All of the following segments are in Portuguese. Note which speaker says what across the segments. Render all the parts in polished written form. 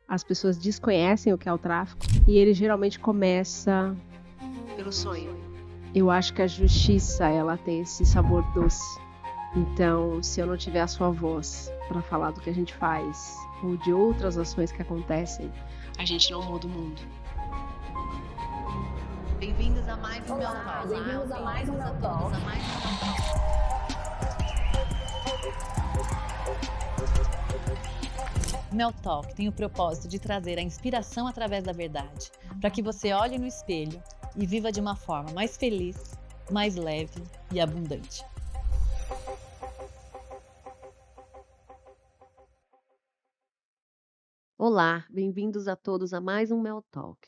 Speaker 1: As pessoas desconhecem o que é o tráfico e ele geralmente começa pelo sonho. Eu acho que a justiça, ela tem esse sabor doce. Então, se eu não tiver a sua voz para falar do que a gente faz ou de outras ações que acontecem, a gente não muda o mundo.
Speaker 2: Bem-vindos a mais um Mel Talk.
Speaker 3: Bem-vindos a mais um Mel Talk.
Speaker 2: Mel Talk tem o propósito de trazer a inspiração através da verdade, para que você olhe no espelho e viva de uma forma mais feliz, mais leve e abundante.
Speaker 3: Olá, bem-vindos a todos a mais um Mel Talk.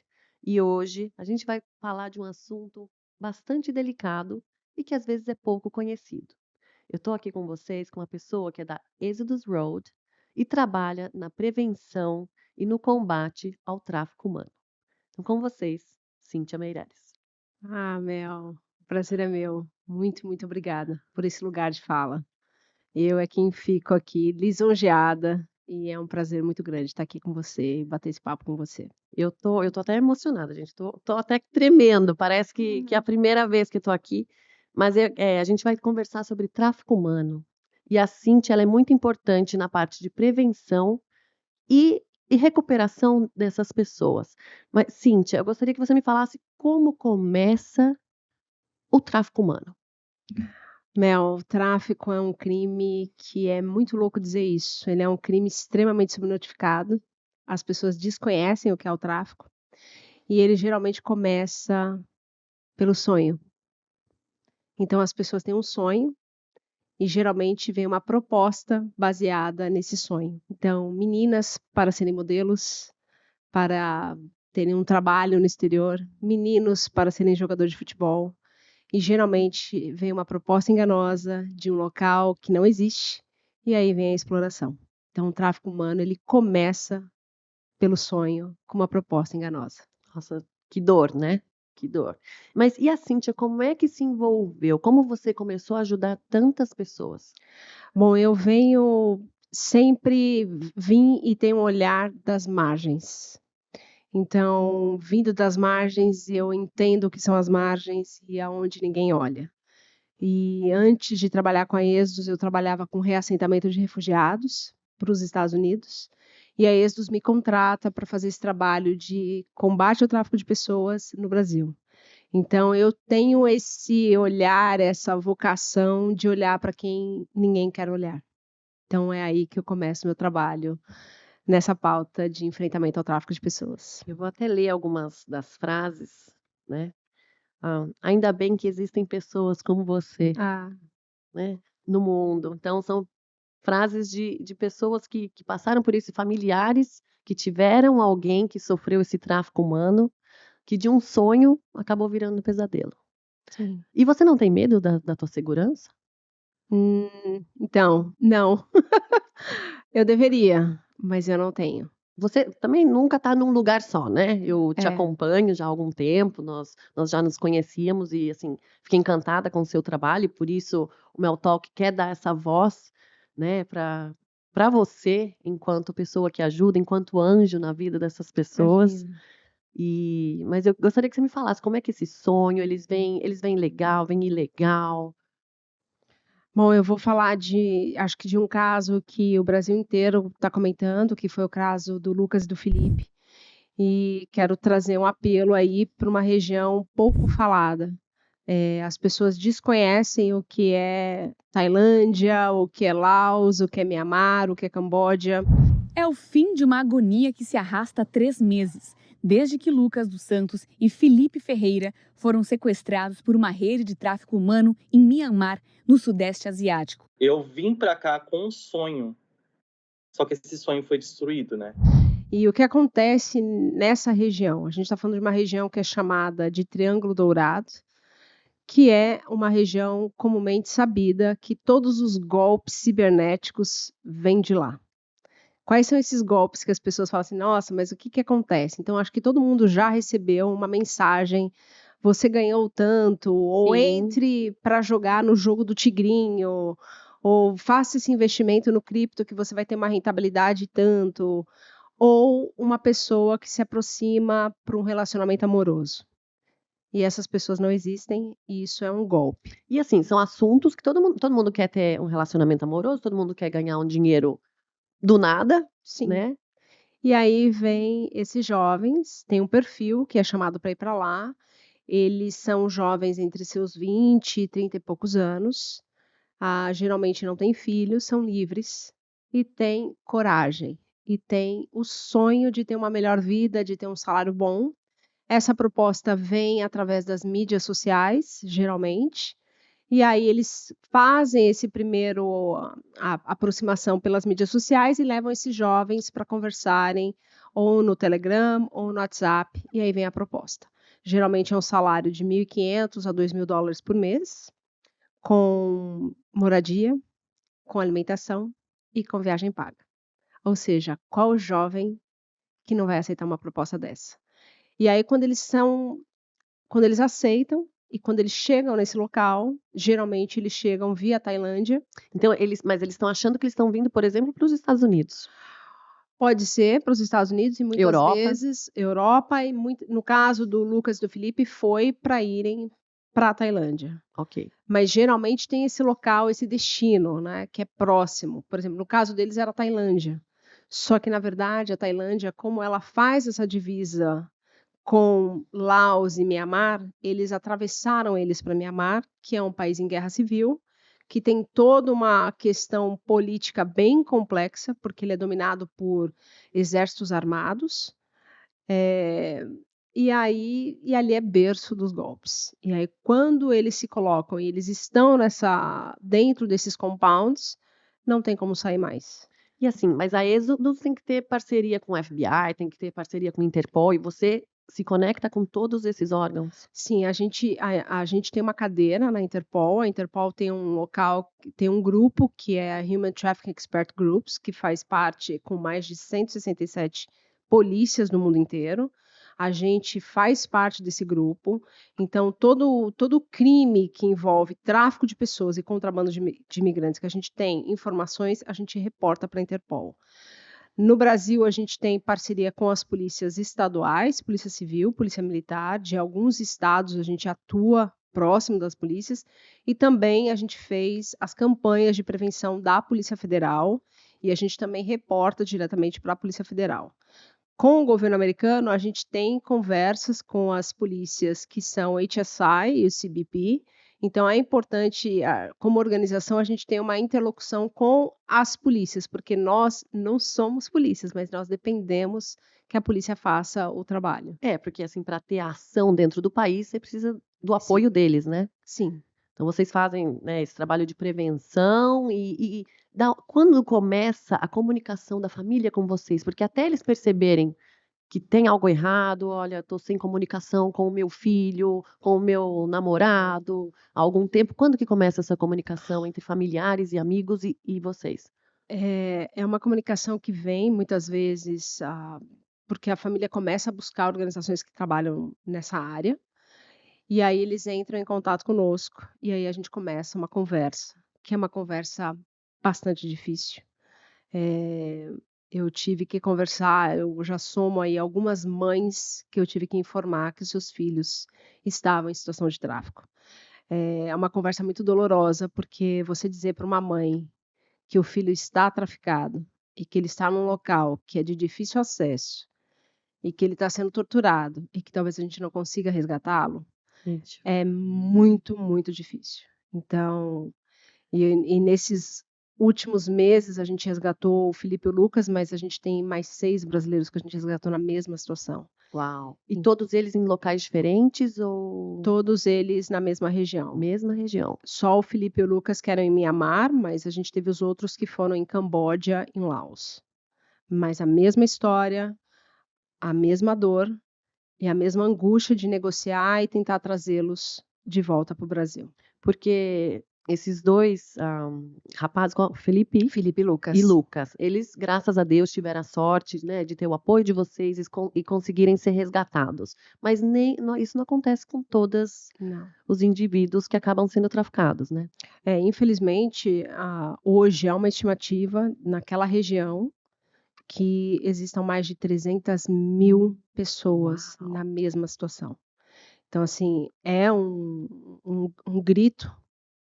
Speaker 3: E hoje a gente vai falar de um assunto bastante delicado e que às vezes é pouco conhecido. Eu estou aqui com vocês com uma pessoa que é da Exodus Road e trabalha na prevenção e no combate ao tráfico humano. Então, com vocês, Cíntia Meireles.
Speaker 1: Mel, o prazer é meu. Muito, muito obrigada por esse lugar de fala. Eu é quem fico aqui lisonjeada e é um prazer muito grande estar aqui com você e bater esse papo com você.
Speaker 3: Eu tô até emocionada, gente. Tô até tremendo. Parece que é a primeira vez que estou aqui. Mas a gente vai conversar sobre tráfico humano. E a Cíntia, ela é muito importante na parte de prevenção e recuperação dessas pessoas. Mas, Cíntia, eu gostaria que você me falasse como começa o tráfico humano.
Speaker 1: Mel, o tráfico é um crime que é muito louco dizer isso. Ele é um crime extremamente subnotificado. As pessoas desconhecem o que é o tráfico. E ele geralmente começa pelo sonho. Então as pessoas têm um sonho e geralmente vem uma proposta baseada nesse sonho. Então, meninas para serem modelos, para terem um trabalho no exterior, meninos para serem jogadores de futebol. E geralmente vem uma proposta enganosa de um local que não existe, e aí vem a exploração. Então, o tráfico humano, ele começa pelo sonho, com uma proposta enganosa.
Speaker 3: Nossa, que dor, né? Que dor. Mas e a Cíntia, como é que se envolveu? Como você começou a ajudar tantas pessoas?
Speaker 1: Bom, eu sempre vim e tenho um olhar das margens. Então, vindo das margens, eu entendo o que são as margens e aonde ninguém olha. E antes de trabalhar com a Êxodos, eu trabalhava com reassentamento de refugiados para os Estados Unidos. E a Êxodos me contrata para fazer esse trabalho de combate ao tráfico de pessoas no Brasil. Então, eu tenho esse olhar, essa vocação de olhar para quem ninguém quer olhar. Então, é aí que eu começo meu trabalho, nessa pauta de enfrentamento ao tráfico de pessoas.
Speaker 3: Eu vou até ler algumas das frases, né? Ainda bem que existem pessoas como você, né, no mundo. Então, são frases de pessoas que passaram por isso, familiares que tiveram alguém que sofreu esse tráfico humano, que de um sonho acabou virando um pesadelo.
Speaker 1: Sim.
Speaker 3: E você não tem medo da tua segurança?
Speaker 1: Então, não. Eu deveria, mas eu não tenho.
Speaker 3: Você também nunca está num lugar só, né? Eu te
Speaker 1: É.
Speaker 3: acompanho já há algum tempo, nós já nos conhecíamos e, assim, fiquei encantada com o seu trabalho, e por isso o Mel Talk quer dar essa voz, né, para você, enquanto pessoa que ajuda, enquanto anjo na vida dessas pessoas.
Speaker 1: Imagina.
Speaker 3: Mas eu gostaria que você me falasse como é que esse sonho, eles vêm legal, vêm ilegal.
Speaker 1: Bom, eu vou falar acho que de um caso que o Brasil inteiro está comentando, que foi o caso do Lucas e do Felipe. E quero trazer um apelo aí para uma região pouco falada. As pessoas desconhecem o que é Tailândia, o que é Laos, o que é Mianmar, o que é Camboja.
Speaker 4: É o fim de uma agonia que se arrasta há 3 meses, desde que Lucas dos Santos e Felipe Ferreira foram sequestrados por uma rede de tráfico humano em Mianmar, no Sudeste Asiático.
Speaker 5: Eu vim para cá com um sonho, só que esse sonho foi destruído, né?
Speaker 1: E o que acontece nessa região? A gente está falando de uma região que é chamada de Triângulo Dourado, que é uma região comumente sabida que todos os golpes cibernéticos vêm de lá. Quais são esses golpes que as pessoas falam assim, nossa, mas o que acontece? Então, acho que todo mundo já recebeu uma mensagem, você ganhou tanto, ou
Speaker 3: Sim.
Speaker 1: entre para jogar no jogo do tigrinho, ou faça esse investimento no cripto que você vai ter uma rentabilidade tanto, ou uma pessoa que se aproxima para um relacionamento amoroso. E essas pessoas não existem, e isso é um golpe.
Speaker 3: E assim, são assuntos que todo mundo quer ter um relacionamento amoroso, todo mundo quer ganhar um dinheiro do nada,
Speaker 1: Sim.
Speaker 3: né?
Speaker 1: E aí vem esses jovens, tem um perfil que é chamado para ir para lá. Eles são jovens entre seus 20 e 30 e poucos anos. Geralmente não têm filhos, são livres e têm coragem. E têm o sonho de ter uma melhor vida, de ter um salário bom. Essa proposta vem através das mídias sociais, geralmente. E aí eles fazem esse primeiro aproximação pelas mídias sociais e levam esses jovens para conversarem ou no Telegram ou no WhatsApp, e aí vem a proposta. Geralmente é um salário de $1.500 a $2.000 por mês, com moradia, com alimentação e com viagem paga. Ou seja, qual jovem que não vai aceitar uma proposta dessa? E aí quando eles aceitam e quando eles chegam nesse local, geralmente eles chegam via Tailândia.
Speaker 3: Então, mas eles estão achando que eles estão vindo, por exemplo, para os Estados Unidos.
Speaker 1: Pode ser para os Estados Unidos e muitas
Speaker 3: Europa.
Speaker 1: vezes Europa e no caso do Lucas e do Felipe foi para irem para a Tailândia.
Speaker 3: Ok.
Speaker 1: Mas geralmente tem esse local, esse destino, né, que é próximo. Por exemplo, no caso deles era a Tailândia. Só que na verdade a Tailândia, como ela faz essa divisa com Laos e Mianmar, eles atravessaram eles para Mianmar, que é um país em guerra civil, que tem toda uma questão política bem complexa, porque ele é dominado por exércitos armados. E ali é berço dos golpes. E aí, quando eles se colocam e eles estão dentro desses compounds, não tem como sair mais.
Speaker 3: E assim, mas a Êxodo tem que ter parceria com o FBI, tem que ter parceria com o Interpol, e você se conecta com todos esses órgãos?
Speaker 1: Sim, a gente tem uma cadeira na Interpol. A Interpol tem um local, tem um grupo que é a Human Trafficking Expert Groups, que faz parte com mais de 167 polícias no mundo inteiro. A gente faz parte desse grupo. Então, todo crime que envolve tráfico de pessoas e contrabando de imigrantes que a gente tem informações, a gente reporta para a Interpol. No Brasil, a gente tem parceria com as polícias estaduais, Polícia Civil, Polícia Militar. De alguns estados, a gente atua próximo das polícias. E também a gente fez as campanhas de prevenção da Polícia Federal. E a gente também reporta diretamente para a Polícia Federal. Com o governo americano, a gente tem conversas com as polícias que são HSI e o CBP. Então, é importante, como organização, a gente tem uma interlocução com as polícias, porque nós não somos polícias, mas nós dependemos que a polícia faça o trabalho.
Speaker 3: Porque assim, para ter ação dentro do país, você precisa do apoio deles, né?
Speaker 1: Sim.
Speaker 3: Então, vocês fazem, né, esse trabalho de prevenção quando começa a comunicação da família com vocês? Porque até eles perceberem que tem algo errado, olha, estou sem comunicação com o meu filho, com o meu namorado, há algum tempo. Quando que começa essa comunicação entre familiares e amigos e vocês?
Speaker 1: É uma comunicação que vem, muitas vezes, porque a família começa a buscar organizações que trabalham nessa área, e aí eles entram em contato conosco, e aí a gente começa uma conversa, que é uma conversa bastante difícil. Eu tive que conversar, eu já somo aí algumas mães que eu tive que informar que seus filhos estavam em situação de tráfico. É uma conversa muito dolorosa, porque você dizer para uma mãe que o filho está traficado e que ele está num local que é de difícil acesso e que ele está sendo torturado e que talvez a gente não consiga resgatá-lo,
Speaker 3: Gente.
Speaker 1: é muito, muito difícil. Então, e nesses últimos meses a gente resgatou o Felipe e o Lucas, mas a gente tem mais 6 brasileiros que a gente resgatou na mesma situação.
Speaker 3: Uau! E todos eles em locais diferentes ou
Speaker 1: Todos eles na mesma região.
Speaker 3: mesma região?
Speaker 1: Só o Felipe e o Lucas que eram em Mianmar, mas a gente teve os outros que foram em Camboja, em Laos. Mas a mesma história, a mesma dor e a mesma angústia de negociar e tentar trazê-los de volta para o Brasil.
Speaker 3: Porque esses dois rapazes, Felipe
Speaker 1: Felipe e Lucas.
Speaker 3: e Lucas, eles, graças a Deus, tiveram a sorte, né, de ter o apoio de vocês e conseguirem ser resgatados. Mas isso não acontece com todos
Speaker 1: Não.
Speaker 3: os indivíduos que acabam sendo traficados, né?
Speaker 1: Infelizmente, hoje há uma estimativa naquela região que existam mais de 300.000 pessoas
Speaker 3: Uau!
Speaker 1: na mesma situação. Então, assim, é um grito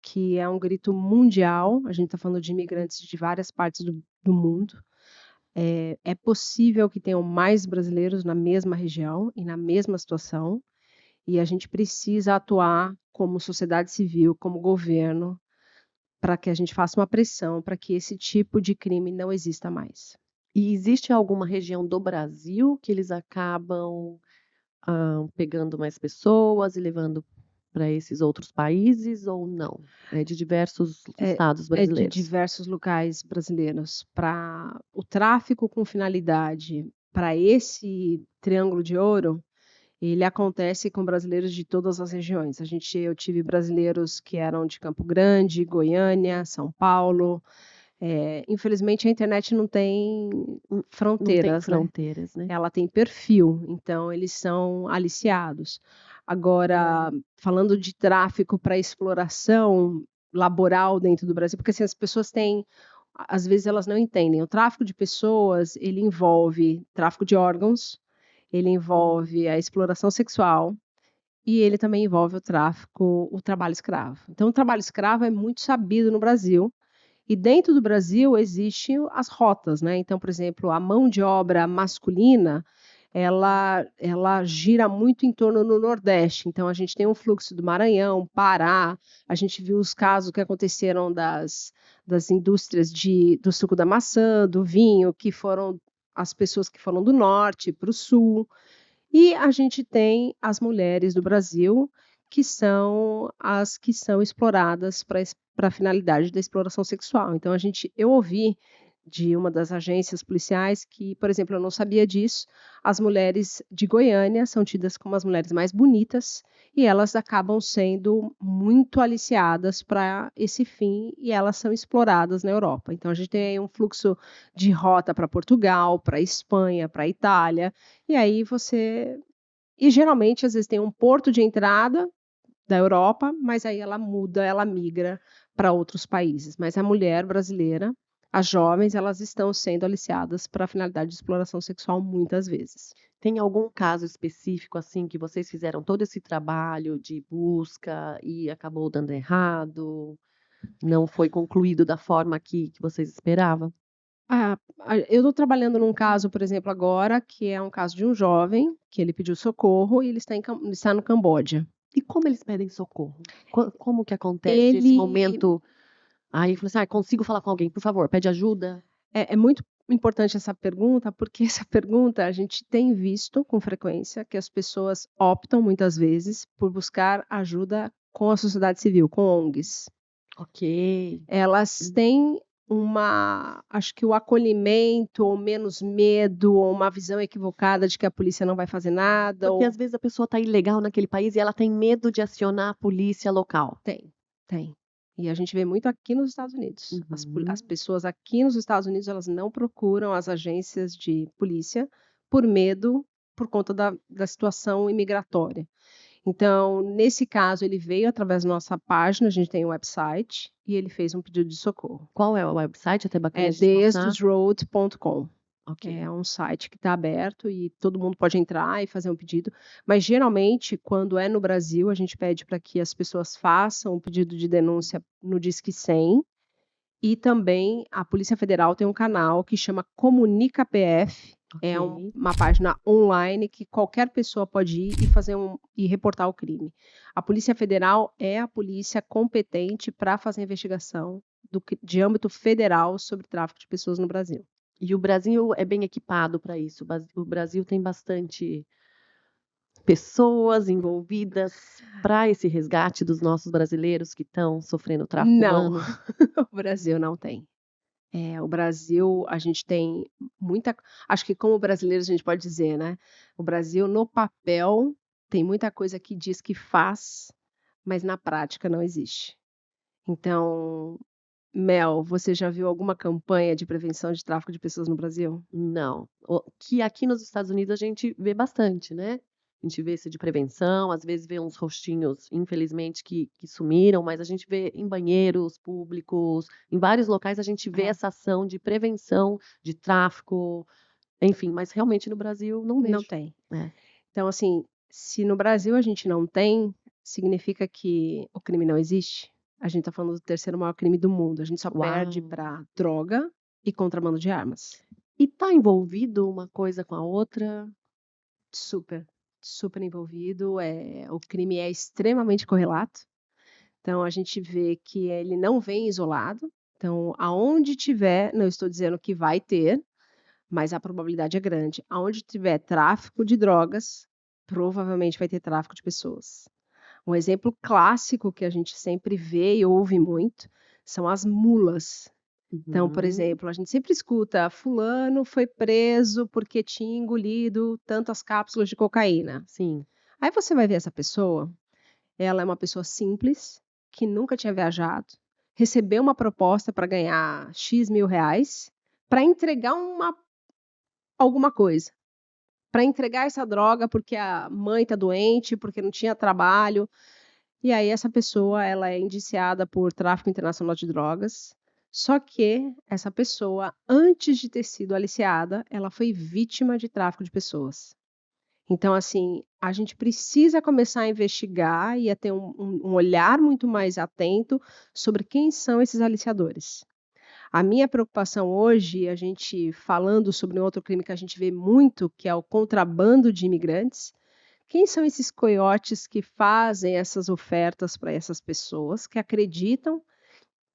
Speaker 1: que é um grito mundial. A gente está falando de imigrantes de várias partes do mundo. É possível que tenham mais brasileiros na mesma região e na mesma situação, e a gente precisa atuar como sociedade civil, como governo, para que a gente faça uma pressão para que esse tipo de crime não exista mais.
Speaker 3: E existe alguma região do Brasil que eles acabam pegando mais pessoas e levando para esses outros países ou não? É de diversos estados
Speaker 1: É de
Speaker 3: brasileiros.
Speaker 1: diversos locais brasileiros. Para o tráfico com finalidade para esse triângulo de ouro, ele acontece com brasileiros de todas as regiões. Eu tive brasileiros que eram de Campo Grande, Goiânia, São Paulo. Infelizmente a internet não tem
Speaker 3: Não tem
Speaker 1: fronteiras, né?
Speaker 3: fronteiras, né?
Speaker 1: Ela tem perfil, então eles são aliciados. Agora, falando de tráfico para exploração laboral dentro do Brasil, porque assim, as pessoas têm, às vezes elas não entendem. O tráfico de pessoas, ele envolve tráfico de órgãos, ele envolve a exploração sexual e ele também envolve o trabalho escravo. Então, o trabalho escravo é muito sabido no Brasil. E dentro do Brasil existem as rotas, né? Então, por exemplo, a mão de obra masculina, ela gira muito em torno no Nordeste. Então, a gente tem um fluxo do Maranhão, Pará. A gente viu os casos que aconteceram das indústrias do suco da maçã, do vinho, que foram as pessoas que foram do norte para o sul. E a gente tem as mulheres do Brasil, que são as que são exploradas para a finalidade da exploração sexual. Então, eu ouvi de uma das agências policiais que, por exemplo, eu não sabia disso, as mulheres de Goiânia são tidas como as mulheres mais bonitas e elas acabam sendo muito aliciadas para esse fim e elas são exploradas na Europa. Então, a gente tem aí um fluxo de rota para Portugal, para Espanha, para Itália, e aí e geralmente, às vezes, tem um porto de entrada da Europa, mas aí ela muda, ela migra para outros países. Mas a mulher brasileira, as jovens, elas estão sendo aliciadas para a finalidade de exploração sexual muitas vezes.
Speaker 3: Tem algum caso específico, assim, que vocês fizeram todo esse trabalho de busca e acabou dando errado? Não foi concluído da forma que vocês esperavam?
Speaker 1: Eu estou trabalhando num caso, por exemplo, agora, que é um caso de um jovem que ele pediu socorro e ele está no Camboja.
Speaker 3: E como eles pedem socorro? Como que acontece esse
Speaker 1: Ele
Speaker 3: momento? Aí falou assim: consigo falar com alguém, por favor, pede ajuda.
Speaker 1: É muito importante essa pergunta, porque essa pergunta a gente tem visto com frequência que as pessoas optam muitas vezes por buscar ajuda com a sociedade civil, com ONGs.
Speaker 3: Ok.
Speaker 1: Elas têm acho que o acolhimento, ou menos medo, ou uma visão equivocada de que a polícia não vai fazer nada.
Speaker 3: Porque às vezes a pessoa está ilegal naquele país e ela tem medo de acionar a polícia local.
Speaker 1: Tem. E a gente vê muito aqui nos Estados Unidos. As
Speaker 3: Uhum.
Speaker 1: pessoas aqui nos Estados Unidos, elas não procuram as agências de polícia por medo, por conta da situação imigratória. Então, nesse caso, ele veio através da nossa página, a gente tem um website, e ele fez um pedido de socorro.
Speaker 3: Qual é o website? Até bacana
Speaker 1: É
Speaker 3: de passar.
Speaker 1: theesdusroad.com.
Speaker 3: Ok.
Speaker 1: É um site que está aberto e todo mundo pode entrar e fazer um pedido. Mas, geralmente, quando é no Brasil, a gente pede para que as pessoas façam o pedido de denúncia no Disque 100. E também a Polícia Federal tem um canal que chama Comunica PF. É
Speaker 3: Ok.
Speaker 1: uma página online que qualquer pessoa pode ir e reportar o crime. A Polícia Federal é a polícia competente para fazer investigação de âmbito federal sobre tráfico de pessoas no Brasil.
Speaker 3: E o Brasil é bem equipado para isso. O Brasil tem bastante pessoas envolvidas para esse resgate dos nossos brasileiros que estão sofrendo tráfico
Speaker 1: Não,
Speaker 3: humano.
Speaker 1: o Brasil não tem. O Brasil, a gente tem muita. Acho que, como brasileiros, a gente pode dizer, né? O Brasil, no papel, tem muita coisa que diz que faz, mas na prática não existe. Então, Mel, você já viu alguma campanha de prevenção de tráfico de pessoas no Brasil?
Speaker 3: Não. Que aqui nos Estados Unidos a gente vê bastante, né? A gente vê esse de prevenção, às vezes vê uns rostinhos, infelizmente, que sumiram, mas a gente vê em banheiros públicos, em vários locais a gente vê
Speaker 1: É.
Speaker 3: essa ação de prevenção de tráfico, enfim, mas realmente no Brasil não
Speaker 1: Não
Speaker 3: vejo.
Speaker 1: tem.
Speaker 3: É.
Speaker 1: Então, assim, se no Brasil a gente não tem, significa que o crime não existe? A gente tá falando do terceiro maior crime do mundo. A gente só perde
Speaker 3: Uau!
Speaker 1: para droga e contrabando de armas.
Speaker 3: E tá envolvido uma coisa com a outra?
Speaker 1: Super, super envolvido. O crime é extremamente correlato. Então, a gente vê que ele não vem isolado. Então, aonde tiver, não estou dizendo que vai ter, mas a probabilidade é grande. Aonde tiver tráfico de drogas, provavelmente vai ter tráfico de pessoas. Um exemplo clássico que a gente sempre vê e ouve muito são as mulas. Então, por
Speaker 3: Uhum.
Speaker 1: exemplo, a gente sempre escuta: fulano foi preso porque tinha engolido tantas cápsulas de cocaína.
Speaker 3: Sim.
Speaker 1: Aí você vai ver essa pessoa, ela é uma pessoa simples, que nunca tinha viajado, recebeu uma proposta para ganhar X mil reais para entregar alguma coisa. Para entregar essa droga porque a mãe está doente, porque não tinha trabalho. E aí essa pessoa, ela é indiciada por tráfico internacional de drogas. Só que essa pessoa, antes de ter sido aliciada, ela foi vítima de tráfico de pessoas. Então, assim, a gente precisa começar a investigar e a ter um olhar muito mais atento sobre quem são esses aliciadores. A minha preocupação hoje, a gente falando sobre um outro crime que a gente vê muito, que é o contrabando de imigrantes. Quem são esses coiotes que fazem essas ofertas para essas pessoas que acreditam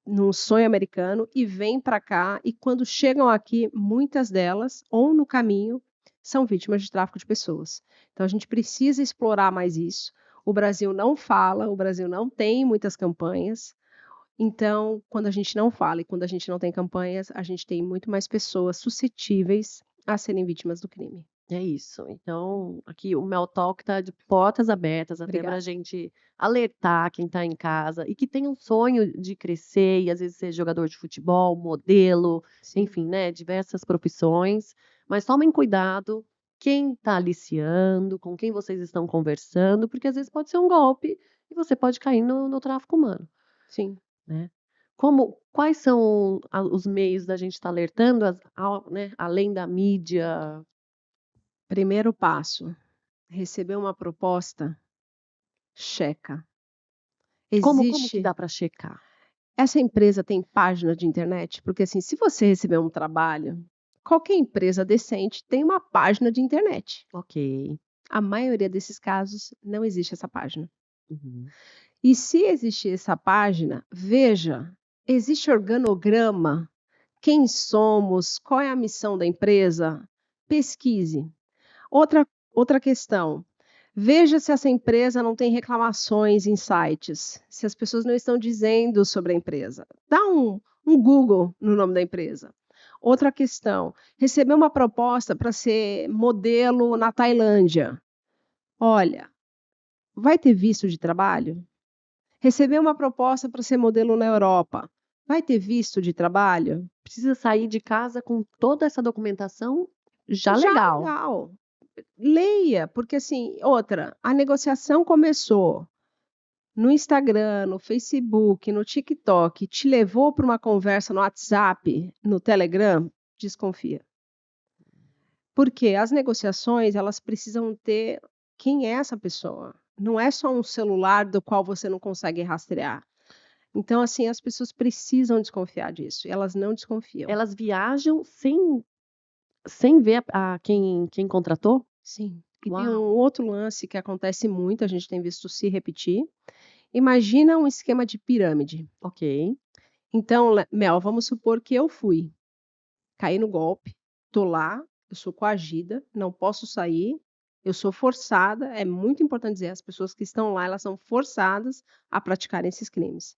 Speaker 1: num sonho americano e vêm para cá e quando chegam aqui, muitas delas, ou no caminho, são vítimas de tráfico de pessoas. Então a gente precisa explorar mais isso. O Brasil não fala, o Brasil não tem muitas campanhas. Então, quando a gente não fala e quando a gente não tem campanhas, a gente tem muito mais pessoas suscetíveis a serem vítimas do crime.
Speaker 3: É isso. Então, aqui o Mel Talk tá de portas abertas até
Speaker 1: Obrigada.
Speaker 3: pra gente alertar quem tá em casa e que tem um sonho de crescer e às vezes ser jogador de futebol, modelo,
Speaker 1: Sim.
Speaker 3: enfim, né, diversas profissões. Mas tomem cuidado quem tá aliciando, com quem vocês estão conversando, porque às vezes pode ser um golpe e você pode cair no tráfico humano,
Speaker 1: Sim.
Speaker 3: né? Quais são os meios da gente estar alertando, né, além da mídia?
Speaker 1: Primeiro passo, receber uma proposta, checa.
Speaker 3: Como que
Speaker 1: Existe.
Speaker 3: dá para checar?
Speaker 1: Essa empresa tem página de internet? Porque assim, se você receber um trabalho, qualquer empresa decente tem uma página de internet.
Speaker 3: Ok.
Speaker 1: A maioria desses casos não existe essa página.
Speaker 3: Uhum.
Speaker 1: E se existir essa página, veja, existe organograma? Quem somos? Qual é a missão da empresa? Pesquise. Outra questão. Veja se essa empresa não tem reclamações em sites, se as pessoas não estão dizendo sobre a empresa. Dá um Google no nome da empresa. Outra questão. Receber uma proposta para ser modelo na Tailândia. Olha, vai ter visto de trabalho? Receber uma proposta para ser modelo na Europa. Vai ter visto de trabalho?
Speaker 3: Precisa sair de casa com toda essa documentação já
Speaker 1: Já
Speaker 3: legal.
Speaker 1: legal. Leia, porque assim, a negociação começou no Instagram, no Facebook, no TikTok, te levou para uma conversa no WhatsApp, no Telegram, desconfia. Porque as negociações, elas precisam ter quem é essa pessoa. Não é só um celular do qual você não consegue rastrear. Então, assim, as pessoas precisam desconfiar disso. E elas não desconfiam.
Speaker 3: Elas viajam sem ver quem contratou?
Speaker 1: Sim. E tem
Speaker 3: Uau.
Speaker 1: um outro lance que acontece muito, a gente tem visto se repetir. Imagina um esquema de pirâmide.
Speaker 3: Ok.
Speaker 1: Então, Mel, vamos supor que eu fui, caí no golpe, tô lá, eu sou coagida, não posso sair, eu sou forçada, é muito importante dizer, as pessoas que estão lá, elas são forçadas a praticarem esses crimes.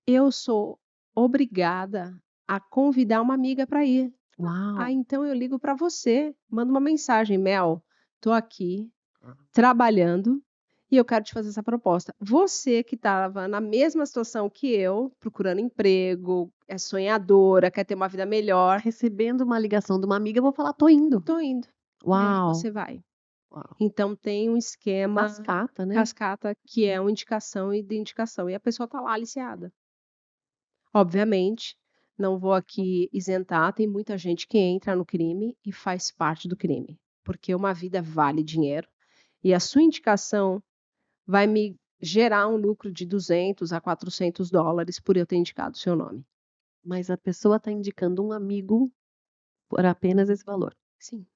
Speaker 1: Eu sou obrigada a convidar uma amiga para ir.
Speaker 3: Uau.
Speaker 1: Então eu ligo para você, mando uma mensagem, Mel, tô aqui trabalhando e eu quero te fazer essa proposta. Você que estava na mesma situação que eu, procurando emprego, é sonhadora, quer ter uma vida melhor,
Speaker 3: Recebendo uma ligação de uma amiga, eu vou falar, tô indo.
Speaker 1: tô indo. E aí
Speaker 3: Uau.
Speaker 1: você vai.
Speaker 3: Uau.
Speaker 1: Então tem um esquema
Speaker 3: Cascata, né?
Speaker 1: cascata que é uma indicação e identificação, e a pessoa está lá aliciada. Obviamente, não vou aqui isentar, tem muita gente que entra no crime e faz parte do crime, porque uma vida vale dinheiro e a sua indicação vai me gerar um lucro de 200 a 400 dólares por eu ter indicado o seu nome.
Speaker 3: Mas a pessoa está indicando um amigo por apenas esse valor.
Speaker 1: Sim.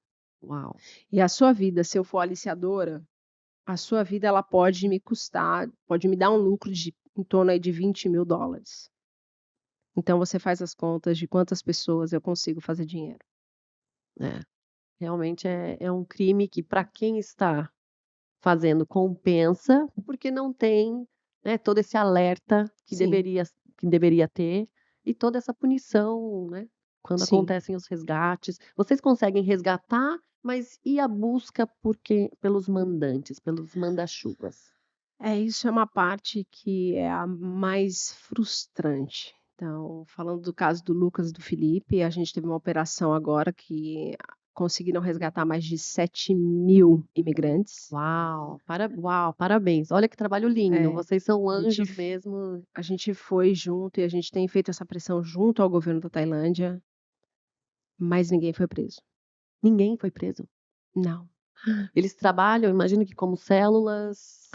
Speaker 3: Uau.
Speaker 1: E a sua vida, se eu for aliciadora, a sua vida ela pode me custar, pode me dar um lucro de em torno aí de 20 mil dólares. Então você faz as contas de quantas pessoas eu consigo fazer dinheiro.
Speaker 3: É, realmente é um crime que, para quem está fazendo, compensa, porque não tem, né, todo esse alerta que
Speaker 1: Sim.
Speaker 3: deveria ter e toda essa punição, né, quando
Speaker 1: Sim.
Speaker 3: acontecem os resgates. Vocês conseguem resgatar, mas e a busca pelos mandantes, pelos manda-chuvas?
Speaker 1: Isso é uma parte que é a mais frustrante. Então, falando do caso do Lucas e do Felipe, a gente teve uma operação agora que conseguiram resgatar mais de 7.000 imigrantes.
Speaker 3: Uau, parabéns. Olha que trabalho lindo.
Speaker 1: É,
Speaker 3: Vocês são
Speaker 1: a gente
Speaker 3: anjos mesmo.
Speaker 1: A gente foi junto e a gente tem feito essa pressão junto ao governo da Tailândia, mas ninguém foi preso.
Speaker 3: Ninguém foi preso.
Speaker 1: Não.
Speaker 3: Eles trabalham, imagino que como células.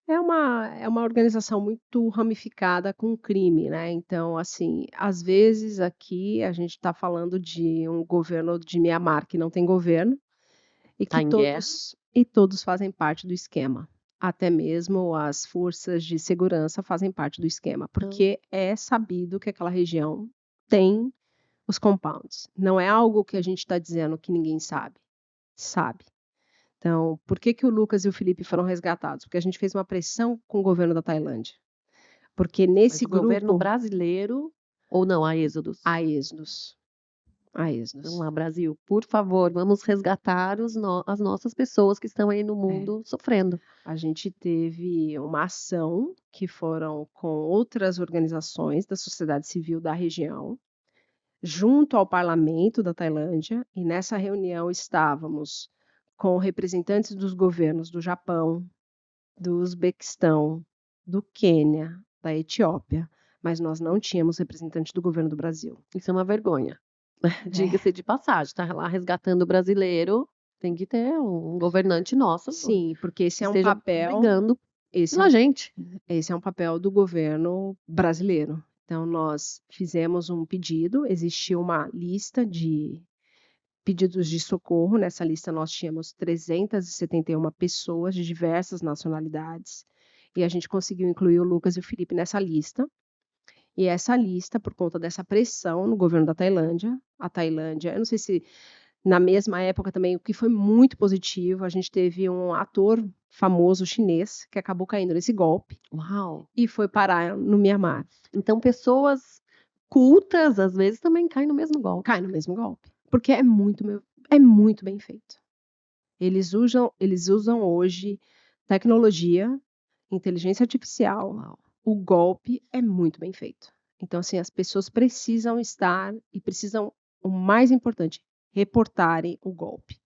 Speaker 1: É uma organização muito ramificada com crime, né, então, assim, às vezes aqui a gente está falando de um governo de Mianmar que não tem governo, e
Speaker 3: Tá
Speaker 1: que
Speaker 3: em guerra.
Speaker 1: todos fazem parte do esquema. Até mesmo as forças de segurança fazem parte do esquema, porque é sabido que aquela região tem os compounds. Não é algo que a gente está dizendo que ninguém sabe. Sabe. Então, por que que o Lucas e o Felipe foram resgatados? Porque a gente fez uma pressão com o governo da Tailândia. Porque
Speaker 3: Mas
Speaker 1: nesse
Speaker 3: o governo
Speaker 1: grupo
Speaker 3: brasileiro ou não, a êxodos?
Speaker 1: há êxodos. Há
Speaker 3: Vamos
Speaker 1: êxodos.
Speaker 3: lá, Brasil, por favor, vamos resgatar as nossas pessoas que estão aí no mundo sofrendo.
Speaker 1: A gente teve uma ação que foram com outras organizações da sociedade civil da região, junto ao parlamento da Tailândia, e nessa reunião estávamos com representantes dos governos do Japão, do Uzbequistão, do Quênia, da Etiópia, mas nós não tínhamos representante do governo do Brasil.
Speaker 3: Isso é uma vergonha. Diga-se de passagem, tá lá resgatando o brasileiro, tem que ter um governante nosso
Speaker 1: Sim, porque esse
Speaker 3: que
Speaker 1: é um
Speaker 3: esteja
Speaker 1: papel,
Speaker 3: brigando
Speaker 1: esse é
Speaker 3: pela gente.
Speaker 1: esse é um papel do governo brasileiro. Então nós fizemos um pedido, existiu uma lista de pedidos de socorro, nessa lista nós tínhamos 371 pessoas de diversas nacionalidades, e a gente conseguiu incluir o Lucas e o Felipe nessa lista. E essa lista, por conta dessa pressão no governo da Tailândia, a Tailândia, eu não sei se na mesma época também, o que foi muito positivo, a gente teve um ator famoso chinês que acabou caindo nesse golpe
Speaker 3: Uau!
Speaker 1: e foi parar no Mianmar.
Speaker 3: Então pessoas cultas, às vezes, também caem no mesmo golpe.
Speaker 1: Cai no mesmo golpe, porque é muito bem feito. Eles usam hoje tecnologia, inteligência artificial.
Speaker 3: Uau.
Speaker 1: O golpe é muito bem feito. Então, assim, as pessoas precisam estar e precisam, o mais importante, reportarem o golpe.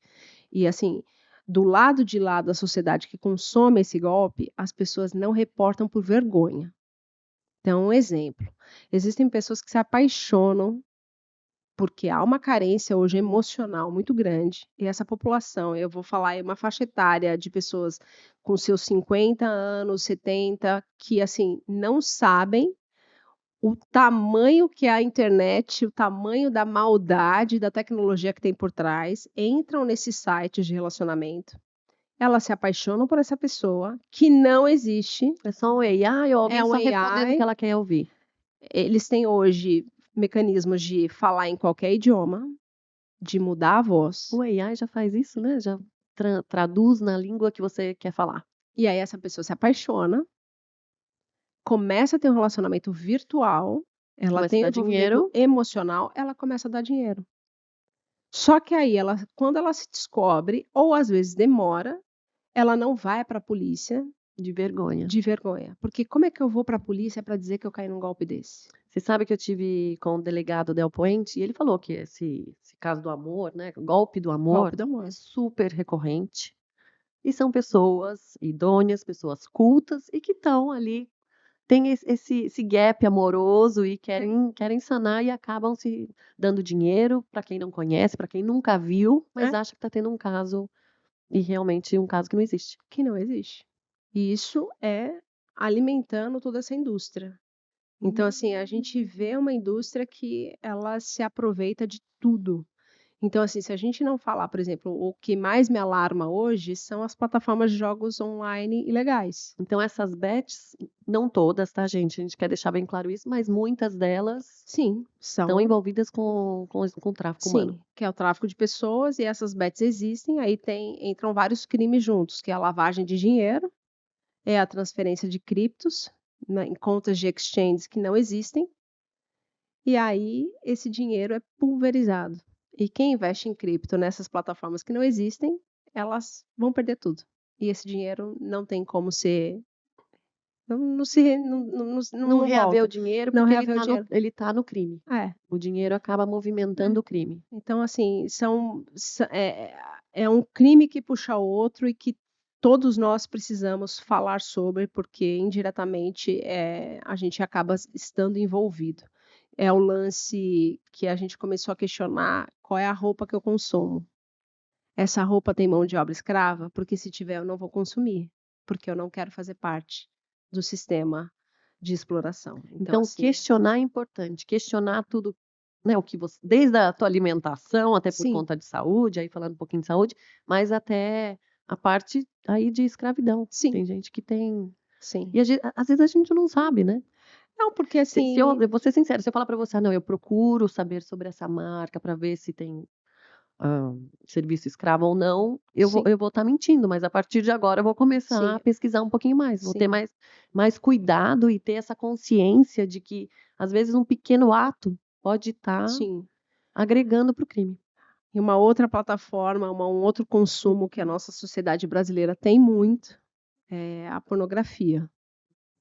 Speaker 1: E, assim, do lado de lá da sociedade que consome esse golpe, as pessoas não reportam por vergonha. Então, um exemplo: existem pessoas que se apaixonam porque há uma carência hoje emocional muito grande, e essa população, eu vou falar, é uma faixa etária de pessoas com seus 50 anos, 70, que, assim, não sabem o tamanho que é a internet, o tamanho da maldade, da tecnologia que tem por trás, entram nesses sites de relacionamento, elas se apaixonam por essa pessoa, que não existe.
Speaker 3: É só um AI ou alguém
Speaker 1: É um
Speaker 3: só respondendo o
Speaker 1: AI.
Speaker 3: que ela quer ouvir.
Speaker 1: Eles têm hoje mecanismos de falar em qualquer idioma, de mudar a voz.
Speaker 3: O AI já faz isso, né? Já traduz na língua que você quer falar.
Speaker 1: E aí essa pessoa se apaixona, começa a ter um relacionamento virtual, ela
Speaker 3: Começa
Speaker 1: tem
Speaker 3: a dar
Speaker 1: envolvimento
Speaker 3: dinheiro.
Speaker 1: emocional, ela começa a dar dinheiro. Só que aí quando ela se descobre, ou às vezes demora, ela não vai para a polícia
Speaker 3: De vergonha.
Speaker 1: de vergonha. Porque como é que eu vou para a polícia para dizer que eu caí num golpe desse?
Speaker 3: Você sabe que eu tive com o delegado Del Puente e ele falou que esse caso do amor, né? Golpe do amor,
Speaker 1: Golpe do amor.
Speaker 3: é super recorrente. E são pessoas idôneas, pessoas cultas e que estão ali, tem esse gap amoroso e querem sanar e acabam se dando dinheiro para quem não conhece, para quem nunca viu, mas
Speaker 1: É.
Speaker 3: acha que está tendo um caso e realmente um caso que não existe.
Speaker 1: Que não existe. E isso é alimentando toda essa indústria. Então, assim, a gente vê uma indústria que ela se aproveita de tudo. Então, assim, se a gente não falar, por exemplo, o que mais me alarma hoje são as plataformas de jogos online ilegais.
Speaker 3: Então essas bets, não todas, tá, gente? A gente quer deixar bem claro isso, mas muitas delas
Speaker 1: Sim,
Speaker 3: estão
Speaker 1: são.
Speaker 3: envolvidas com tráfico humano.
Speaker 1: Sim, que é o tráfico de pessoas e essas bets existem, aí entram vários crimes juntos, que é a lavagem de dinheiro, é a transferência de criptos em contas de exchanges que não existem, e aí esse dinheiro é pulverizado. E quem investe em cripto nessas plataformas que não existem, elas vão perder tudo. E esse dinheiro não tem como ser. Não se.
Speaker 3: Não reaver
Speaker 1: volta.
Speaker 3: o dinheiro
Speaker 1: Não
Speaker 3: porque
Speaker 1: reaver o dinheiro.
Speaker 3: ele tá no crime.
Speaker 1: É.
Speaker 3: O dinheiro acaba movimentando o crime.
Speaker 1: Então, assim, é um crime que puxa o outro e que todos nós precisamos falar sobre, porque indiretamente a gente acaba estando envolvido. É o lance que a gente começou a questionar qual é a roupa que eu consumo. Essa roupa tem mão de obra escrava? Porque se tiver, eu não vou consumir, porque eu não quero fazer parte do sistema de exploração.
Speaker 3: Então,
Speaker 1: assim,
Speaker 3: questionar é importante. Questionar tudo, né, o que você, desde a tua alimentação, até por
Speaker 1: sim,
Speaker 3: conta de saúde, aí falando um pouquinho de saúde, mas até a parte aí de escravidão.
Speaker 1: sim,
Speaker 3: Tem gente que tem.
Speaker 1: sim.
Speaker 3: E às vezes a gente não sabe, né?
Speaker 1: Não, porque
Speaker 3: Se eu
Speaker 1: assim,
Speaker 3: vou ser sincera, se eu falar para você, não, eu procuro saber sobre essa marca para ver se tem serviço escravo ou não,
Speaker 1: sim,
Speaker 3: eu vou estar mentindo, mas a partir de agora eu vou começar
Speaker 1: sim,
Speaker 3: a pesquisar um pouquinho mais, vou ter
Speaker 1: sim,
Speaker 3: mais cuidado e ter essa consciência de que, às vezes, um pequeno ato pode estar
Speaker 1: sim.
Speaker 3: agregando para o crime.
Speaker 1: E uma outra plataforma, um outro consumo que a nossa sociedade brasileira tem muito é a pornografia.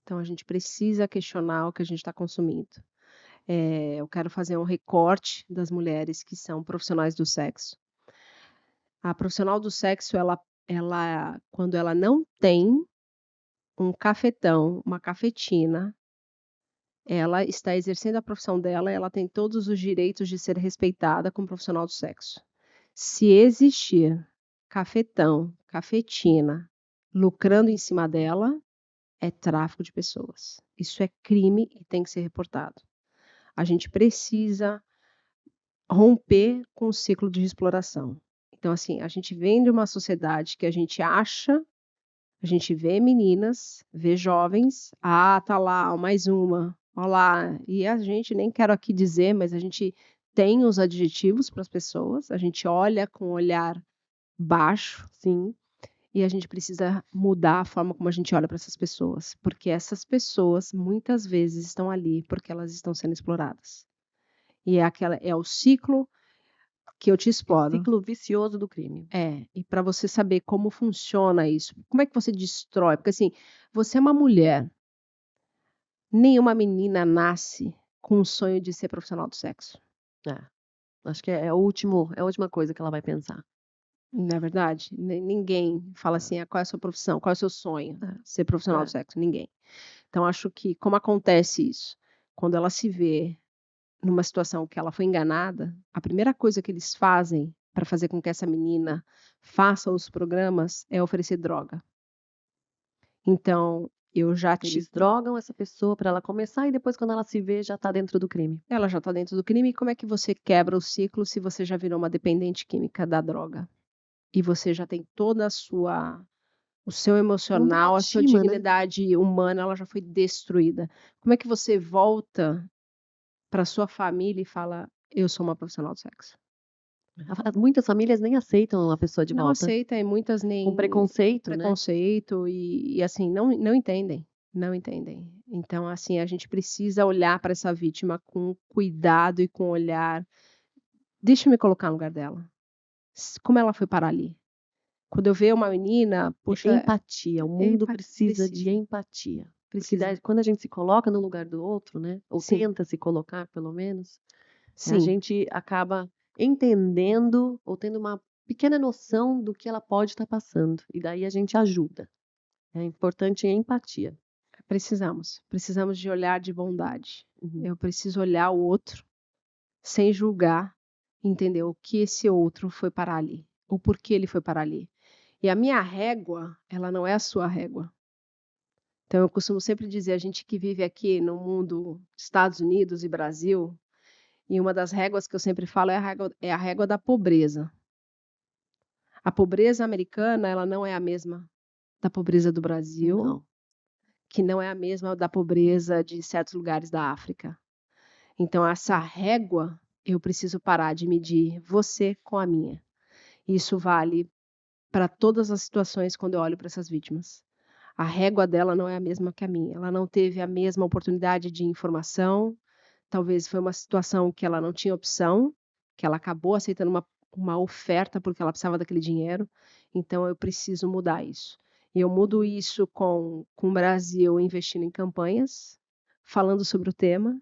Speaker 1: Então a gente precisa questionar o que a gente está consumindo. Eu quero fazer um recorte das mulheres que são profissionais do sexo. A profissional do sexo, quando ela não tem um cafetão, uma cafetina, ela está exercendo a profissão dela, ela tem todos os direitos de ser respeitada como profissional do sexo. Se existir cafetão, cafetina, lucrando em cima dela, é tráfico de pessoas. Isso é crime e tem que ser reportado. A gente precisa romper com o ciclo de exploração. Então, assim, a gente vem de uma sociedade que a gente vê meninas, vê jovens, tá lá, mais uma, ó lá, e a gente, nem quero aqui dizer, mas a gente tem os adjetivos para as pessoas, a gente olha com um olhar baixo,
Speaker 3: Sim.
Speaker 1: e a gente precisa mudar a forma como a gente olha para essas pessoas, porque essas pessoas muitas vezes estão ali porque elas estão sendo exploradas. E é o ciclo que eu te exploro.
Speaker 3: Ciclo vicioso do crime.
Speaker 1: E para você saber como funciona isso, como é que você destrói? Porque assim, você é uma mulher, nenhuma menina nasce com o sonho de ser profissional do sexo.
Speaker 3: É. Acho que é a última coisa que ela vai pensar.
Speaker 1: Não é verdade? Ninguém fala assim, qual é a sua profissão, qual é o seu sonho? Ser profissional do sexo, ninguém. Então acho que como acontece isso? Quando ela se vê numa situação que ela foi enganada, a primeira coisa que eles fazem para fazer com que essa menina faça os programas é oferecer droga. Então,
Speaker 3: Eles drogam essa pessoa para ela começar e depois, quando ela se vê, já está dentro do crime.
Speaker 1: ela já está dentro do crime. E como é que você quebra o ciclo se você já virou uma dependente química da droga? E você já tem toda o seu emocional, a sua
Speaker 3: autoestima, né?
Speaker 1: dignidade humana, ela já foi destruída. Como é que você volta para sua família e fala, eu sou uma profissional do sexo?
Speaker 3: Muitas famílias nem aceitam a pessoa de
Speaker 1: Não
Speaker 3: volta.
Speaker 1: aceita e muitas nem
Speaker 3: Com preconceito, né?
Speaker 1: preconceito e assim, não entendem, não entendem. Então, assim, a gente precisa olhar para essa vítima com cuidado e com olhar. Deixa eu me colocar no lugar dela. Como ela foi parar ali? Quando eu vejo uma menina, poxa,
Speaker 3: Empatia. O mundo precisa de empatia. Porque
Speaker 1: precisa.
Speaker 3: quando a gente se coloca no lugar do outro, né? Ou
Speaker 1: Sim.
Speaker 3: tenta se colocar, pelo menos, a
Speaker 1: Sim,
Speaker 3: gente acaba entendendo ou tendo uma pequena noção do que ela pode estar passando. E daí a gente ajuda. É importante a empatia.
Speaker 1: Precisamos de olhar de bondade.
Speaker 3: Uhum.
Speaker 1: Eu preciso olhar o outro sem julgar, entender o que esse outro foi parar ali, o porquê ele foi parar ali. E a minha régua, ela não é a sua régua. Então eu costumo sempre dizer, a gente que vive aqui no mundo, Estados Unidos e Brasil, e uma das réguas que eu sempre falo é a régua da pobreza. A pobreza americana, ela não é a mesma da pobreza do Brasil,
Speaker 3: Não.
Speaker 1: que não é a mesma da pobreza de certos lugares da África. Então, essa régua, eu preciso parar de medir você com a minha. Isso vale para todas as situações quando eu olho para essas vítimas. A régua dela não é a mesma que a minha. Ela não teve a mesma oportunidade de informação. Talvez foi uma situação que ela não tinha opção, que ela acabou aceitando uma oferta porque ela precisava daquele dinheiro. Então, eu preciso mudar isso. E eu mudo isso com o Brasil investindo em campanhas, falando sobre o tema,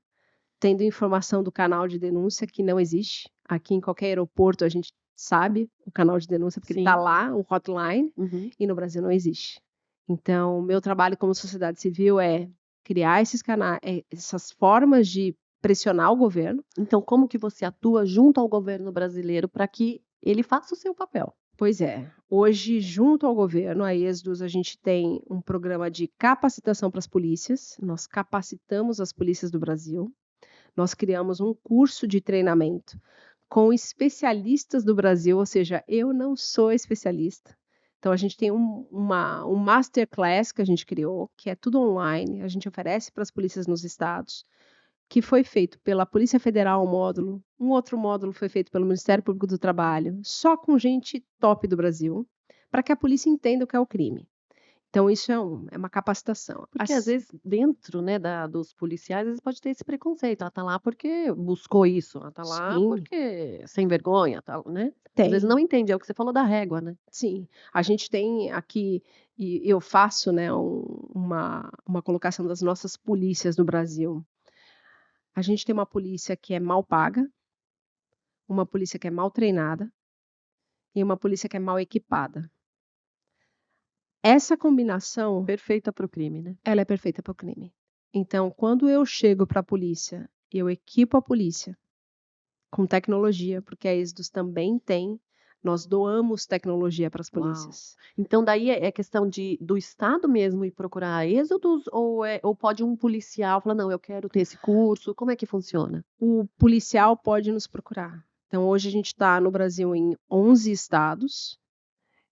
Speaker 1: tendo informação do canal de denúncia, que não existe. Aqui em qualquer aeroporto a gente sabe o canal de denúncia, porque ele está
Speaker 3: Sim.
Speaker 1: lá, o hotline,
Speaker 3: Uhum.
Speaker 1: e no Brasil não existe. Então, o meu trabalho como sociedade civil é criar esses canais, essas formas de pressionar o governo.
Speaker 3: Então, como que você atua junto ao governo brasileiro para que ele faça o seu papel?
Speaker 1: Pois é, hoje, junto ao governo, a Êxodos, a gente tem um programa de capacitação para as polícias. Nós capacitamos as polícias do Brasil. Nós criamos um curso de treinamento com especialistas do Brasil, ou seja, eu não sou especialista. Então, a gente tem um masterclass que a gente criou, que é tudo online, a gente oferece para as polícias nos estados, que foi feito pela Polícia Federal, um outro módulo foi feito pelo Ministério Público do Trabalho, só com gente top do Brasil, para que a polícia entenda o que é o crime. Então, isso é uma capacitação.
Speaker 3: Porque às vezes dentro, né, dos policiais, às vezes pode ter esse preconceito. Ela tá lá porque buscou isso, ela tá lá
Speaker 1: Sim,
Speaker 3: porque sem vergonha, tal, né? Às vezes
Speaker 1: tem.
Speaker 3: não entende, é o que você falou da régua, né?
Speaker 1: Sim, a gente tem aqui, e eu faço, né, uma colocação das nossas polícias no Brasil. A gente tem uma polícia que é mal paga, uma polícia que é mal treinada e uma polícia que é mal equipada. Essa combinação,
Speaker 3: Perfeita para o crime, né?
Speaker 1: ela é perfeita para o crime. Então, quando eu chego para a polícia, eu equipo a polícia com tecnologia, porque a Êxodos também tem, nós doamos tecnologia para as
Speaker 3: Uau.
Speaker 1: polícias.
Speaker 3: Então daí é questão do Estado mesmo ir procurar êxodos ou pode um policial falar, não, eu quero ter esse curso, como é que funciona?
Speaker 1: O policial pode nos procurar. Então, hoje a gente está no Brasil em 11 estados.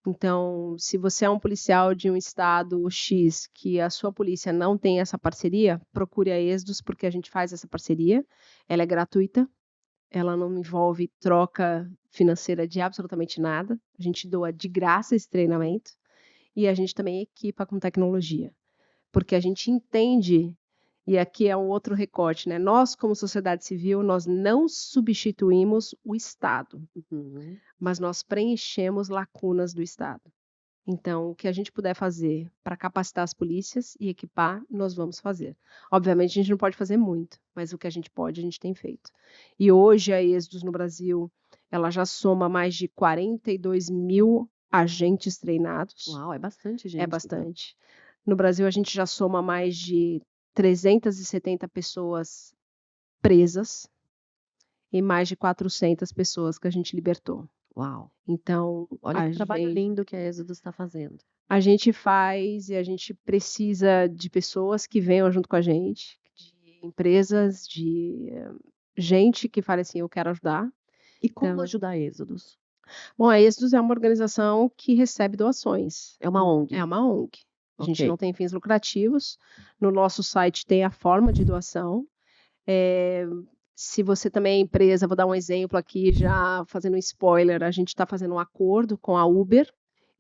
Speaker 1: Então, se você é um policial de um estado X que a sua polícia não tem essa parceria, procure a Êxodos, porque a gente faz essa parceria. Ela é gratuita, ela não envolve troca financeira de absolutamente nada. A gente doa de graça esse treinamento e a gente também equipa com tecnologia, porque a gente entende, e aqui é um outro recorte, né? Nós, como sociedade civil, nós não substituímos o Estado,
Speaker 3: Uhum.
Speaker 1: mas nós preenchemos lacunas do Estado. Então, o que a gente puder fazer para capacitar as polícias e equipar, nós vamos fazer. Obviamente, a gente não pode fazer muito, mas o que a gente pode, a gente tem feito. E hoje, a Êxodos no Brasil, ela já soma mais de 42 mil agentes treinados.
Speaker 3: Uau, é bastante gente.
Speaker 1: É bastante. No Brasil, a gente já soma mais de 370 pessoas presas e mais de 400 pessoas que a gente libertou.
Speaker 3: Uau.
Speaker 1: Então,
Speaker 3: Olha que trabalho lindo que a Êxodos está fazendo.
Speaker 1: a gente faz e a gente precisa de pessoas que venham junto com a gente, de empresas, de gente que fale assim, eu quero ajudar.
Speaker 3: E como
Speaker 1: Então,
Speaker 3: ajudar a Êxodos?
Speaker 1: bom, a Êxodos é uma organização que recebe doações.
Speaker 3: É uma ONG?
Speaker 1: É uma ONG. A gente
Speaker 3: Ok.
Speaker 1: não tem fins lucrativos. No nosso site tem a forma de doação. Se você também é empresa, vou dar um exemplo aqui, já fazendo um spoiler, a gente está fazendo um acordo com a Uber.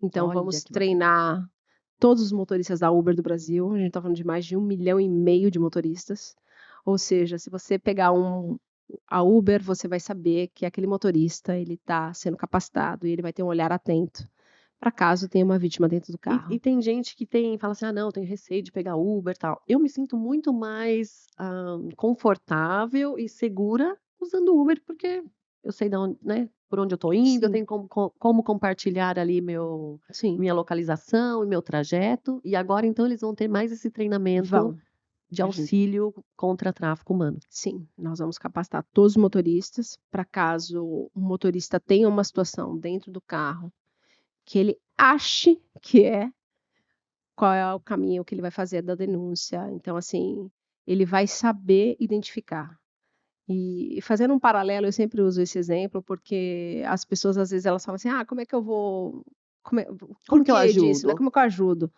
Speaker 1: Então,
Speaker 3: Olha
Speaker 1: vamos
Speaker 3: que bacana.
Speaker 1: treinar todos os motoristas da Uber do Brasil. A gente está falando de mais de 1,5 milhão de motoristas. Ou seja, se você pegar a Uber, você vai saber que aquele motorista ele está sendo capacitado e ele vai ter um olhar atento para caso tenha uma vítima dentro do carro.
Speaker 3: E tem gente que fala assim, ah, não, tenho receio de pegar Uber e tal. Eu me sinto muito mais confortável e segura usando Uber, porque eu sei de onde, né? por onde eu tô indo, eu
Speaker 1: Sim.
Speaker 3: tenho como compartilhar ali
Speaker 1: Sim,
Speaker 3: minha localização e meu trajeto. E agora, então, eles vão ter mais esse treinamento
Speaker 1: vão.
Speaker 3: de
Speaker 1: A gente
Speaker 3: auxílio contra tráfico humano.
Speaker 1: Sim, nós vamos capacitar todos os motoristas para caso o motorista tenha uma situação dentro do carro que ele ache que qual é o caminho que ele vai fazer da denúncia. Então, assim, ele vai saber identificar. E fazendo um paralelo, eu sempre uso esse exemplo, porque as pessoas, às vezes, elas falam assim, como é que eu vou...
Speaker 3: Como
Speaker 1: Por
Speaker 3: que eu
Speaker 1: que disso, né?
Speaker 3: ajudo?
Speaker 1: Como é que eu ajudo?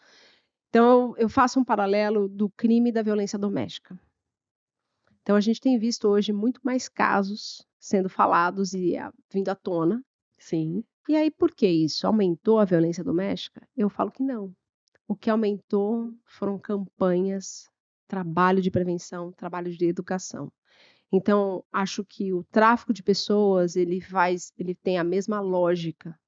Speaker 1: Então, eu faço um paralelo do crime e da violência doméstica. Então, a gente tem visto hoje muito mais casos sendo falados e vindo à tona.
Speaker 3: Sim.
Speaker 1: E aí, por que isso? Aumentou a violência doméstica? Eu falo que não. O que aumentou foram campanhas, trabalho de prevenção, trabalho de educação. Então, acho que o tráfico de pessoas, ele tem a mesma lógica.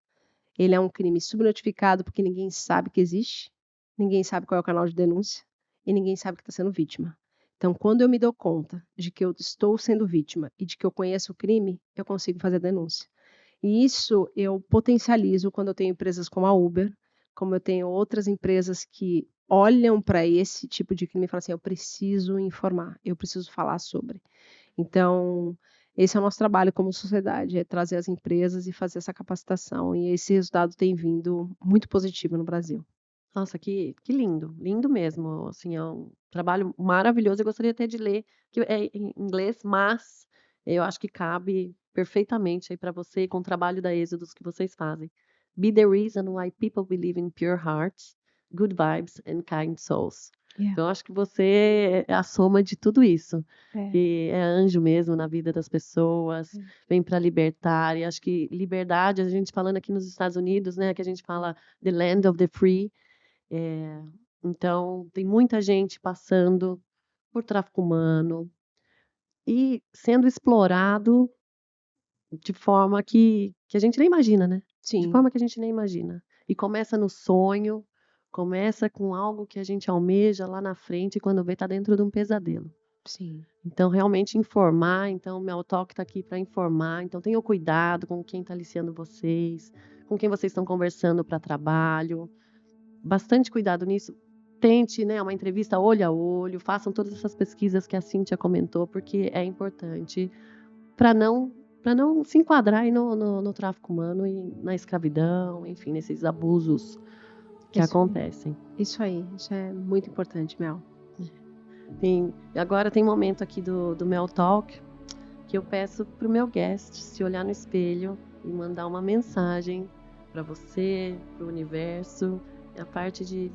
Speaker 1: Ele é um crime subnotificado porque ninguém sabe que existe, ninguém sabe qual é o canal de denúncia e ninguém sabe que está sendo vítima. Então, quando eu me dou conta de que eu estou sendo vítima e de que eu conheço o crime, eu consigo fazer denúncia. E isso eu potencializo quando eu tenho empresas como a Uber, como eu tenho outras empresas que olham para esse tipo de crime e falam assim: eu preciso informar, eu preciso falar sobre. Então, esse é o nosso trabalho como sociedade, é trazer as empresas e fazer essa capacitação. E esse resultado tem vindo muito positivo no Brasil.
Speaker 3: Nossa, que lindo, lindo mesmo. Assim, é um trabalho maravilhoso. Eu gostaria até de ler, que é em inglês, mas eu acho que cabe perfeitamente aí para você com o trabalho da Êxodos que vocês fazem. Be the reason why people believe in pure hearts, good vibes and kind souls.
Speaker 1: Yeah.
Speaker 3: Então, eu acho que você é a soma de tudo isso.
Speaker 1: É.
Speaker 3: Que é anjo mesmo na vida das pessoas, vem para libertar. E acho que liberdade, a gente falando aqui nos Estados Unidos, né, que a gente fala the land of the free. Então, tem muita gente passando por tráfico humano e sendo explorado de forma que a gente nem imagina, né? De
Speaker 1: Sim,
Speaker 3: forma que a gente nem imagina. E começa no sonho, começa com algo que a gente almeja lá na frente e quando vê tá dentro de um pesadelo.
Speaker 1: sim.
Speaker 3: Então, realmente informar. Então, o Mel Talk está aqui para informar. Então, tenham cuidado com quem está aliciando vocês, com quem vocês estão conversando para trabalho. Bastante cuidado nisso. Tente, né, uma entrevista olho a olho, façam todas essas pesquisas que a Cíntia comentou, porque é importante para não se enquadrar aí no tráfico humano e na escravidão, enfim, nesses abusos que
Speaker 1: Isso aí.
Speaker 3: acontecem.
Speaker 1: Isso aí, isso é muito importante, Mel.
Speaker 3: Agora tem um momento aqui do Mel Talk que eu peço para o meu guest se olhar no espelho e mandar uma mensagem para você, para o universo, a parte de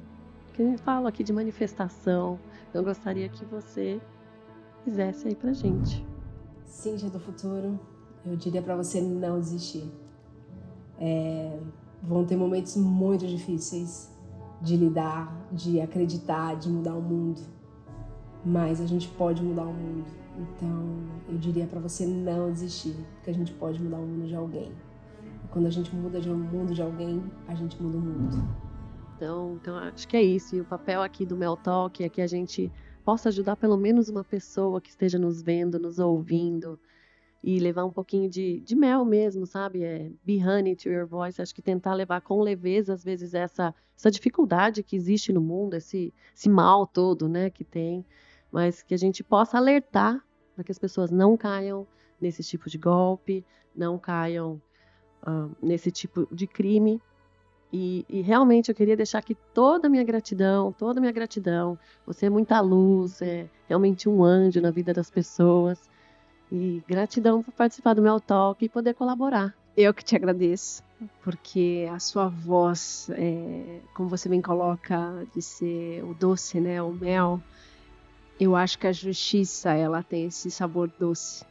Speaker 3: que a gente fala aqui de manifestação. Eu gostaria que você fizesse aí pra gente.
Speaker 1: Cíntia do futuro, eu diria para você não desistir. Vão ter momentos muito difíceis de lidar, de acreditar, de mudar o mundo. Mas a gente pode mudar o mundo. Então, eu diria para você não desistir, porque a gente pode mudar o mundo de alguém. E quando a gente muda o mundo de alguém, a gente muda o mundo.
Speaker 3: Então acho que é isso. E o papel aqui do Mel Talk é que a gente possa ajudar pelo menos uma pessoa que esteja nos vendo, nos ouvindo, e levar um pouquinho de mel mesmo, sabe? Be honey to your voice. Acho que tentar levar com leveza, às vezes, essa dificuldade que existe no mundo, esse mal todo, né, que tem, mas que a gente possa alertar para que as pessoas não caiam nesse tipo de golpe, não caiam nesse tipo de crime. E realmente eu queria deixar aqui toda a minha gratidão. Você é muita luz, é realmente um anjo na vida das pessoas. E gratidão por participar do Mel Talk e poder colaborar.
Speaker 1: Eu que te agradeço, porque a sua voz, como você bem coloca, de ser o doce, né, o mel, eu acho que a justiça, ela tem esse sabor doce.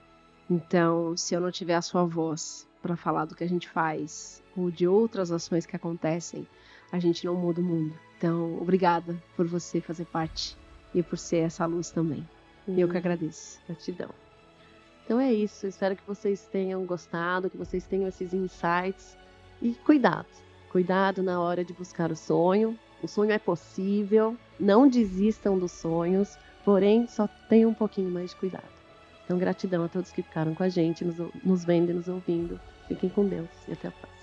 Speaker 1: Então, se eu não tiver a sua voz para falar do que a gente faz ou de outras ações que acontecem, a gente não muda o mundo. Então, obrigada por você fazer parte e por ser essa luz também. Eu que agradeço.
Speaker 3: Gratidão. Então é isso. Espero que vocês tenham gostado, que vocês tenham esses insights. E cuidado. Cuidado na hora de buscar o sonho. O sonho é possível. Não desistam dos sonhos. Porém, só tenham um pouquinho mais de cuidado. Então, gratidão a todos que ficaram com a gente, nos vendo e nos ouvindo. Fiquem com Deus e até a próxima.